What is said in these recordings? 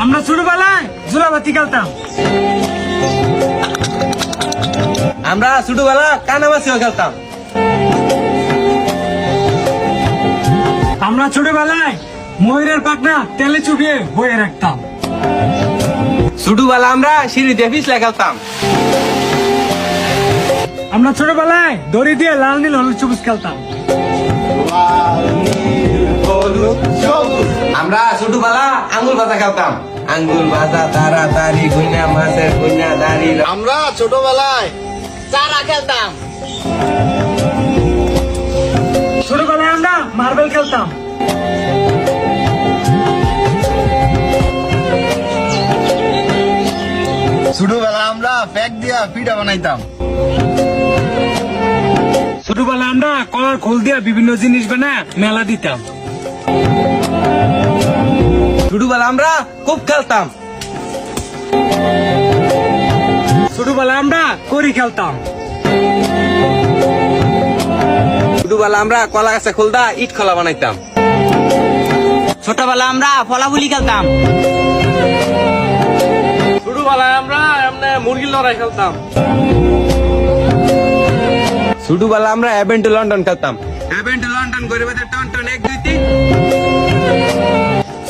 আমরা ছোটবেলায় ঝুলাবাতি খেলতাম। আমরা ছোটবেলা কানামাছিও খেলতাম। আমরা ছোটবেলায় ময়ূরের পাখনা তেলে চুবিয়ে বয়ে রাখতাম। ছোটবেলা আমরা সিঁড়ি দিয়ে পিছলে খেলতাম। আমরা ছোটবেলায় দড়ি দিয়ে লাল নীল হলুদ সবুজ খেলতাম। আমরা ছোটবেলা আঙ্গুল ভাজা খেলতাম। আঙ্গুল ভাজা তাড়াতাড়ি গুইনা মাছের গুইনা দাড়ি। আমরা ছোটবেলায় চারা খেলতাম। ছোটবেলায় আমরা মার্বেল খেলতাম। ছোটবেলা আমরা প্যাক দিয়া পিঠা বানাইতাম। ছোটবেলায় আমরা কলার খোল দিয়ে বিভিন্ন জিনিস বানায় মেলা দিতাম। ছোটবেলা আমরা খুব খেলতাম। ছোটবেলায় আমরা কড়ি খেলতাম। ছোটবেলা আমরা কলা গাছে খুলদা ইট খোলা বানাইতাম। ছোটবেলা আমরা ফলাফুলি খেলতাম। ছোটবেলায় আমরা এমনি মুরগির লড়াই খেলতাম। ছোটবেলা আমরা অ্যাভেন্ট লন্ডন খেলতাম। অ্যাভেন্ট লন্ডন গরিবের টন টন 1 2 3।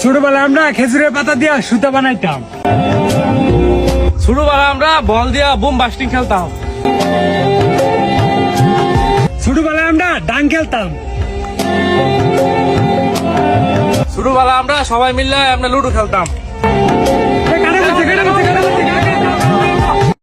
ছোটবেলায় আমরা খেজুরের পাতা দিয়ে সুতা বানাইতাম। ছোটবেলা আমরা বল দিয়া বুম বাস্টিং খেলতাম। ছোটবেলায় আমরা ডাং খেলতাম। ছোটবেলা আমরা সবাই মিলে আমরা লুডো খেলতাম। কাটা বলছে, কাটা বলছে, কাটা বলছে, কাটা বলছে।